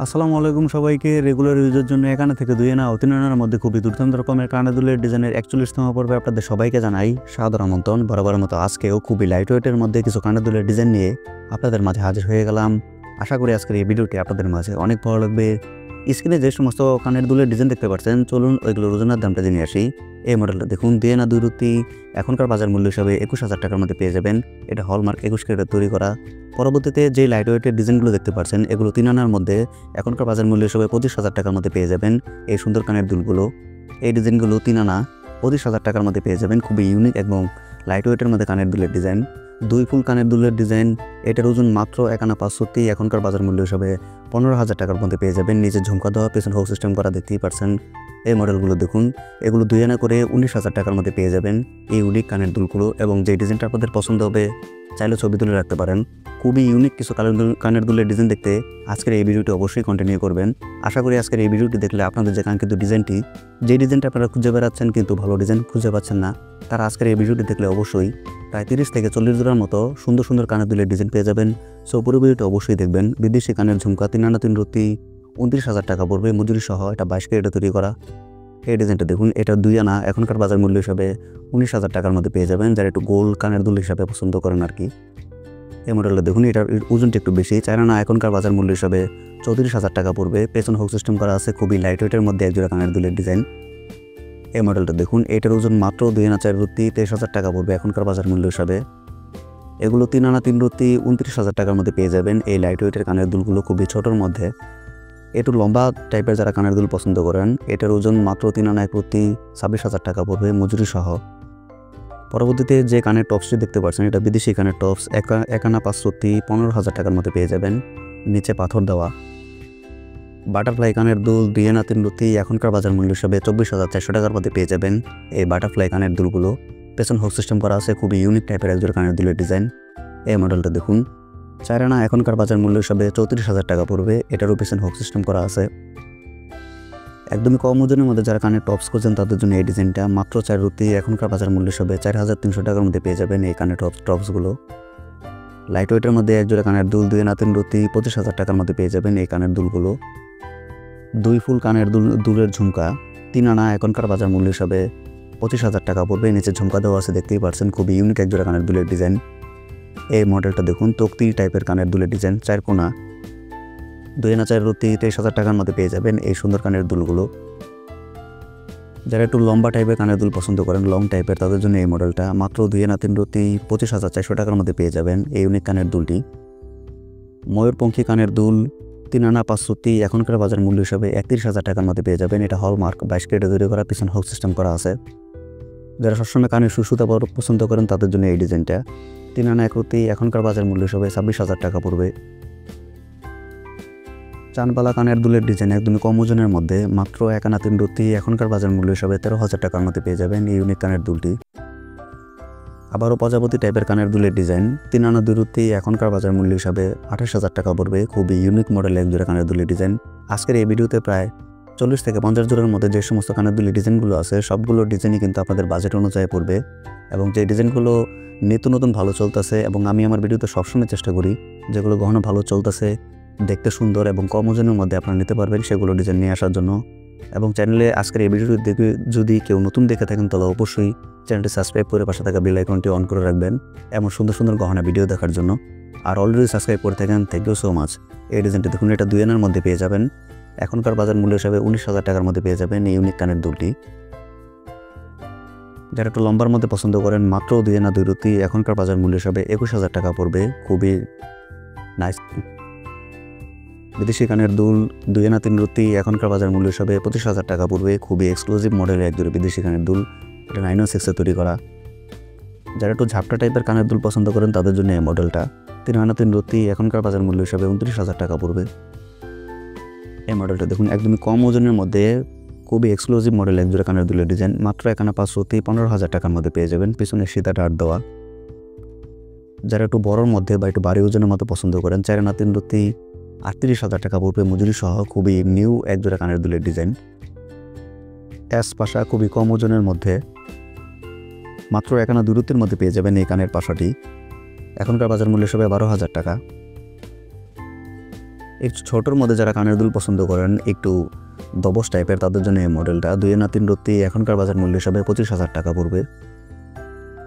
আসসালামু আলাইকুম সবাইকে। রেগুলার ইউজের জন্য এখানে থেকে 2 আনা ও 3 আনার মধ্যে খুবই দুর্দান্ত রকমের কানের দুলের ডিজাইনের 41তম পর্বে আপনাদের সবাইকে জানাই সাদর আমন্ত্রণ। বরাবরের মতো আজকেও খুবই লাইট ওয়েটের মধ্যে কিছু কানের দুলের ডিজাইন নিয়ে আপনাদের মাঝে হাজির হয়ে গেলাম। আশা করি আজকের এই ভিডিওটি আপনাদের মাঝে অনেক ভালো লাগবে। স্ক্রিনে যে সমস্ত কানের দুলের ডিজাইন দেখতে পাচ্ছেন, চলুন ওইগুলোর ওজনের দামটা জেনে আসি। এই মডেলটা দেখুন, 2 আনা 2 রুতি এখনকার বাজার মূল্য হিসাবে 21,000 টাকার মধ্যে পেয়ে যাবেন। এটা হলমার্ক 21 ক্যারেটে তৈরি করা। পরবর্তীতে যে লাইট ওয়েটের ডিজাইনগুলো দেখতে পাচ্ছেন, এগুলো 3 আনার মধ্যে এখনকার বাজার মূল্য হিসেবে 25,000 টাকার মধ্যে পেয়ে যাবেন। এই সুন্দর কানের দুলগুলো, এই ডিজাইনগুলো 3 আনা 25,000 টাকার মধ্যে পেয়ে যাবেন। খুবই ইউনিক এবং লাইট ওয়েটের মধ্যে কানের দুলের ডিজাইন, 2 ফুল কানের দুলের ডিজাইন। এটার ওজন মাত্র 1 আনা 530, এখনকার বাজার মূল্য হিসাবে 15,000 টাকার মধ্যে পেয়ে যাবেন। নিচে ঝুমকা দেওয়া, পেছন হুক সিস্টেম করা দেখতেই পাচ্ছেন। এই মডেলগুলো দেখুন, এগুলো 2 আনা করে 19,000 টাকার মধ্যে পেয়ে যাবেন এই ইউনিক কানের দুলগুলো। এবং যে ডিজাইনটা আপনাদের পছন্দ হবে চাইলে ছবি তুলে রাখতে পারেন। খুবই ইউনিক কিছু কানের দুলের ডিজাইন দেখতে আজকের এই ভিডিওটি অবশ্যই কন্টিনিউ করবেন। আশা করি আজকের এই ভিডিওটি দেখলে আপনাদের যে কাঙ্ক্ষিত ডিজাইনটি, যে ডিজাইনটা আপনারা খুঁজে বেড়াচ্ছেন কিন্তু ভালো ডিজাইন খুঁজে পাচ্ছেন না, তারা আজকের এই ভিডিওটি দেখলে অবশ্যই প্রায় 30 থেকে 40 জোড়ার মতো সুন্দর সুন্দর কানের দুলের ডিজাইন পেয়ে যাবেন। সো পুরো ভিডিওটি অবশ্যই দেখবেন। বিদেশি কানের ঝুমকা 3 আনা 3 রুতি 29,000 টাকা পড়বে মজুরি সহ। এটা 22 ক্যারেটে তৈরি করা। এই ডিজাইনটা দেখুন, এটা 2 আনা এখনকার বাজার মূল্য হিসাবে 19,000 টাকার মধ্যে পেয়ে যাবেন, যারা একটু গোল কানের দুল হিসাবে পছন্দ করেন আর কি। এই মডেলটা দেখুন, এটার ওজনটা একটু বেশি, 4 আনা এখনকার বাজার মূল্য হিসাবে 34,000 টাকা পড়বে। পেছন হুক সিস্টেম করা আছে, খুবই লাইট ওয়েটের মধ্যে একজোড়া কানের দুলের ডিজাইন। এই মডেলটা দেখুন, এটার ওজন মাত্র 2 আনা 4 রুতি 23,000 টাকা পড়বে এখনকার বাজার মূল্য হিসাবে। এগুলো 3 আনা 3 রুতি 29,000 টাকার মধ্যে পেয়ে যাবেন। এই লাইট ওয়েটের কানের দুলগুলো খুবই ছোটোর মধ্যে, একটু লম্বা টাইপের যারা কানের দুল পছন্দ করেন, এটার ওজন মাত্র 3 আনা 1 রুতি 26,000 টাকা পড়বে মজুরি সহ। পরবর্তীতে যে কানের টপসটি দেখতে পাচ্ছেন, এটা বিদেশি কানের টপস, 1 আনা 5 রুতি 15,000 টাকার মধ্যে পেয়ে যাবেন। নিচে পাথর দেওয়া। বাটারফ্লাই কানের দুল 2 আনা 3 রুতি এখনকার বাজার মূল্য হিসাবে 24,400 টাকার মধ্যে পেয়ে যাবেন। এই বাটারফ্লাই কানের দুলগুলো পেছন হুক সিস্টেম করা আছে, খুবই ইউনিক টাইপের একজোড়া কানের দুলের ডিজাইন। এই মডেলটা দেখুন, 4 আনা এখনকার বাজার মূল্য হিসাবে 34,000 টাকা পড়বে। এটারও পেছন হুক সিস্টেম করা আছে। একদমই কম ওজনের মধ্যে যারা কানের টপস করছেন তাদের জন্য এই ডিজাইনটা মাত্র 4 রুতি এখনকার বাজার মূল্য হিসাবে 4,300 টাকার মধ্যে পেয়ে যাবেন। এই কানের টপসগুলো লাইট ওয়েটের মধ্যে একজোড়া কানের দুল 2 আনা 3 রুতি 25,000 টাকার মধ্যে পেয়ে যাবেন। এই কানের দুলগুলো 2 ফুল কানের দুলের ঝুমকা 3 আনা এখনকার বাজার মূল্য হিসাবে 25,000 টাকা পড়বে। নিচে ঝুমকা দেওয়া আছে, দেখতেই পাচ্ছেন। খুবই ইউনিক একজোড়া কানের দুলের ডিজাইন। এই মডেলটা দেখুন, তক্তি টাইপের কানের দুলের ডিজাইন, 4 কোনা 2 আনা 4 রুতি 23,000 টাকার মধ্যে পেয়ে যাবেন এই সুন্দর কানের দুলগুলো। যারা একটু লম্বা টাইপের কানের দুল পছন্দ করেন, লং টাইপের, তাদের জন্য এই মডেলটা মাত্র 2 আনা 3 রুতি 25,400 টাকার মধ্যে পেয়ে যাবেন এই ইউনিক কানের দুলটি। ময়ূরপঙ্খী কানের দুল 3 আনা 5 রুতি এখনকার বাজার মূল্য হিসাবে 31,000 টাকার মধ্যে পেয়ে যাবেন। এটা হলমার্ক 22 ক্যারেটে তৈরি করা, পিছন হুক সিস্টেম করা আছে। যারা সবসময় কানের সুতা পছন্দ করেন তাদের জন্য এই ডিজাইনটা 3 আনা 1 রুতি এখনকার বাজার মূল্য হিসাবে 26,000 টাকা পড়বে। চানবালা কানের দুলের ডিজাইন একদমই কম ওজনের মধ্যে মাত্র 1 আনা 3 রুতি এখনকার বাজার মূল্য হিসাবে 13,000 টাকার মধ্যে পেয়ে যাবেন এই ইউনিক কানের দুলটি। আবারও প্রজাপতি টাইপের কানের দুলের ডিজাইন 3 আনা 2 রুতি এখনকার বাজার মূল্য হিসাবে 28,000 টাকা পড়বে। খুবই ইউনিক মডেলের একজোড়া কানের দুলের ডিজাইন। আজকের এই ভিডিওতে প্রায় 40 থেকে 50 জোড়ার মধ্যে যে সমস্ত কানের দুলের ডিজাইনগুলো আছে, সবগুলো ডিজাইনই কিন্তু আপনাদের বাজেট অনুযায়ী পড়বে এবং যে ডিজাইনগুলো নিত্য নতুন ভালো চলতেছে, এবং আমি আমার ভিডিওতে সবসময় চেষ্টা করি যেগুলো গহনা ভালো চলতেছে, দেখতে সুন্দর এবং কম ওজনের মধ্যে আপনারা নিতে পারবেন সেগুলো ডিজাইন নিয়ে আসার জন্য। এবং চ্যানেলে আজকের এই ভিডিওটি দেখে যদি কেউ নতুন দেখে থাকেন তাহলে অবশ্যই চ্যানেলটি সাবস্ক্রাইব করে পাশে থাকা বেল আইকনটি অন করে রাখবেন এমন সুন্দর সুন্দর গহনা ভিডিও দেখার জন্য। আর অলরেডি সাবস্ক্রাইব করে থাকেন, থ্যাংক ইউ সো মাচ। এই ডিজাইনটি দেখুন, এটা 2 আনার মধ্যে পেয়ে যাবেন। এখনকার বাজার মূল্য হিসাবে 19,000 টাকার মধ্যে পেয়ে যাবেন এই ইউনিক কানের দুলটি। যারা একটু লম্বার মধ্যে পছন্দ করেন, মাত্র 2 আনা 2 রুতি এখনকার বাজার মূল্য হিসাবে 21,000 টাকা পড়বে। খুবই নাইস বিদেশি কানের দুল 2 আনা 3 রুতি এখনকার বাজার মূল্য হিসাবে 25,000 টাকা পড়বে। খুবই এক্সক্লুসিভ মডেলের একজোড়া বিদেশি কানের দুল, এটা 916 তৈরি করা। যারা একটু ঝাপটা টাইপের কানের দুল পছন্দ করেন তাদের জন্য এই মডেলটা 3 আনা 3 রুতি এখনকার বাজার মূল্য হিসাবে 29,000 টাকা পড়বে। এই মডেলটা দেখুন, একদমই কম ওজনের মধ্যে খুবই এক্সক্লুসিভ মডেল একজোড়া কানের দুলের ডিজাইন, মাত্র 1 আনা 5 রুতি 15,000 টাকার মধ্যে পেয়ে যাবেন। পিছনে সীতা ডাট দেওয়া। যারা একটু বড়োর মধ্যে বা একটু ভারী ওজনের মতো পছন্দ করেন, 4 আনা 3 রুতি 38,000 টাকা পড়বে মজুরি সহ। খুবই নিউ একজোড়া কানের দুলের ডিজাইন, অ্যাশ পাশা, খুবই কম ওজনের মধ্যে মাত্র 1 আনা 2 রুতির মধ্যে পেয়ে যাবেন এই কানের পাশাটি। এখনকার বাজার মূল্য হিসেবে 12,000 টাকা। একটু ছোটোর মধ্যে যারা কানের দুল পছন্দ করেন, একটু দবস টাইপের, তাদের জন্য এই মডেলটা 2 আনা 3 রত্তি এখনকার বাজার মূল্য হিসাবে 25,000 টাকা পড়বে।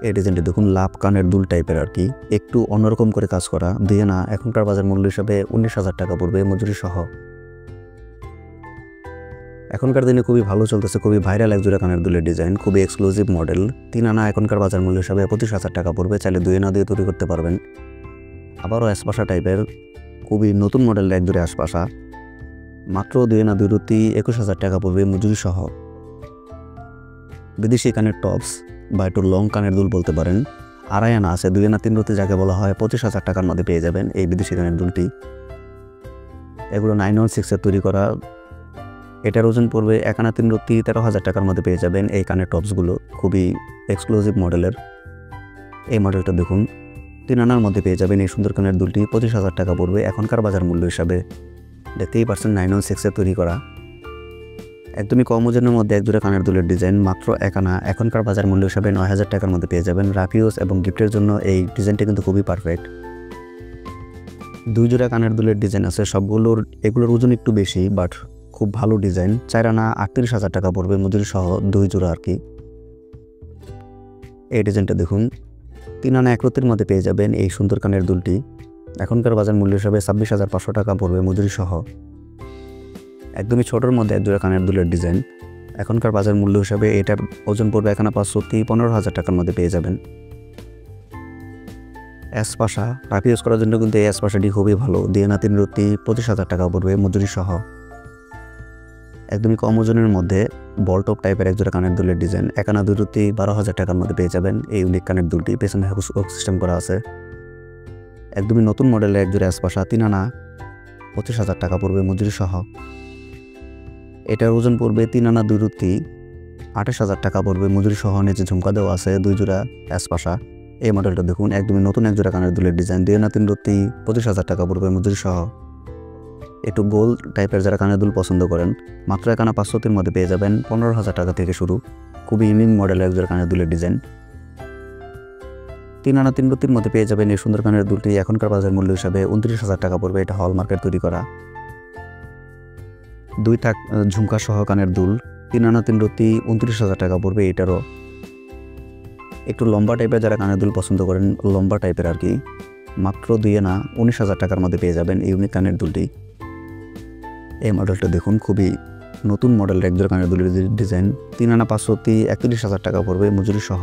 এই ডিজাইনটি দেখুন, লাভ কানের দুল টাইপের আর কি, একটু অন্যরকম করে কাজ করা। 2 আনা এখনকার বাজার মূল্য হিসাবে 19,000 টাকা পড়বে মজুরি সহ। এখনকার দিনে খুবই ভালো চলতেছে, খুবই ভাইরাল এক জোড়া কানের দুলের ডিজাইন, খুবই এক্সক্লুসিভ মডেল। 3 আনা এখনকার বাজার মূল্য হিসাবে 25,000 টাকা পড়বে, চাইলে 2 আনা দিয়ে তৈরি করতে পারবেন। আবারও অ্যাসপাশা টাইপের খুবই নতুন মডেলের এক জোড়া অ্যাসপাশা, মাত্র 2 আনা 2 রত্তি 21,000 টাকা পড়বে মজুরি সহ। বিদেশি কানের টপস বা একটু লং কানের দুল বলতে পারেন, 2.5 আনা আছে, 2 আনা 3 রত্তি যাকে বলা হয়, 25,000 টাকার মধ্যে পেয়ে যাবেন এই বিদেশি কানের দুলটি। এগুলো 916-এর তৈরি করা। এটার ওজন পড়বে 1 আনা 3 রত্তি 13,000 টাকার মধ্যে পেয়ে যাবেন এই কানের টপসগুলো, খুবই এক্সক্লুসিভ মডেলের। এই মডেলটা দেখুন, 3 আনার মধ্যে পেয়ে যাবেন এই সুন্দর কানের দুলটি, 25,000 টাকা পড়বে এখনকার বাজার মূল্য হিসাবে। দেখতেই পারছেন 916-এর তৈরি করা, একদমই কম ওজনের মধ্যে এক জোড়া কানের দুলের ডিজাইন, মাত্র 1 আনা এখনকার বাজার মূল্য হিসাবে 9,000 টাকার মধ্যে পেয়ে যাবেন। রাফিউস এবং গিফটের জন্য এই ডিজাইনটা কিন্তু খুবই পারফেক্ট। 2 জোড়া কানের দুলের ডিজাইন আছে, এগুলোর ওজন একটু বেশি, বাট খুব ভালো ডিজাইন। 4 আনা 38,000 টাকা পড়বে মজুরি সহ, 2 জোড়া আর কি। এই ডিজাইনটা দেখুন, 3 আনা 1 রত্তির মধ্যে পেয়ে যাবেন এই সুন্দর কানের দুলটি, এখনকার বাজার মূল্য হিসাবে 26,500 টাকা পড়বে মজুরি সহ। একদমই ছোটোর মধ্যে এক জোড়া কানের দুলের ডিজাইন, এখনকার বাজার মূল্য হিসাবে এটার ওজন পড়বে 1 আনা 5 রত্তি 15,000 টাকার মধ্যে পেয়ে যাবেন। অ্যাসপাশা রাফ ইউজ করার জন্য কিন্তু এই অ্যাসপাশাটি খুবই ভালো, 2 আনা 3 রত্তি 25,000 টাকা পড়বে মজুরি সহ। একদমই কম ওজনের মধ্যে বলটপ টাইপের এক জোড়া কানের দুলের ডিজাইন, 1 আনা 2 রত্তি 12,000 টাকার মধ্যে পেয়ে যাবেন এই ইউনিক কানের দুলটি, পেছনে হুক সিস্টেম করা আছে। একদমই নতুন মডেলের এক জোড়া অ্যাসপাশা, 3 আনা 25,000 টাকা পড়বে মজুরি সহ। এটার ওজন পড়বে 3 আনা 2 রত্তি 28,000 টাকা পড়বে মজুরি সহ, নিচে ঝুমকা দেওয়া আছে 2 জোড়া অ্যাসপাশা। এই মডেলটা দেখুন, একদমই নতুন এক জোড়া কানের দুলের ডিজাইন, 2 আনা 3 রত্তি 25,000 টাকা পড়বে মজুরি সহ। একটু গোল টাইপের যারা কানের দুল পছন্দ করেন, মাত্র 1 আনা 5 রত্তির মধ্যে পেয়ে যাবেন 15,000 টাকা থেকে শুরু, খুবই ইউনিক মডেলের এক জোড়া কানের দুলের ডিজাইন। 3 আনা 3 রত্তির মধ্যে পেয়ে যাবেন এই সুন্দর কানের দুলটি, এখনকার বাজার মূল্য হিসাবে 29,000 টাকা পড়বে, এটা হলমার্কের তৈরি করা। 2 থাক ঝুমকা সহ কানের দুল, 3 আনা 3 রত্তি 29,000 টাকা পড়বে এটারও। একটু লম্বা টাইপের যারা কানের দুল পছন্দ করেন, লম্বা টাইপের আর কি, মাত্র 2 আনা 19,000 টাকার মধ্যে পেয়ে যাবেন ইউনিক কানের দুলটি। এই মডেলটা দেখুন, খুবই নতুন মডেলের এক জোড়া কানের দুলের ডিজাইন, 3 আনা 5 রত্তি 31,000 টাকা পড়বে মজুরি সহ।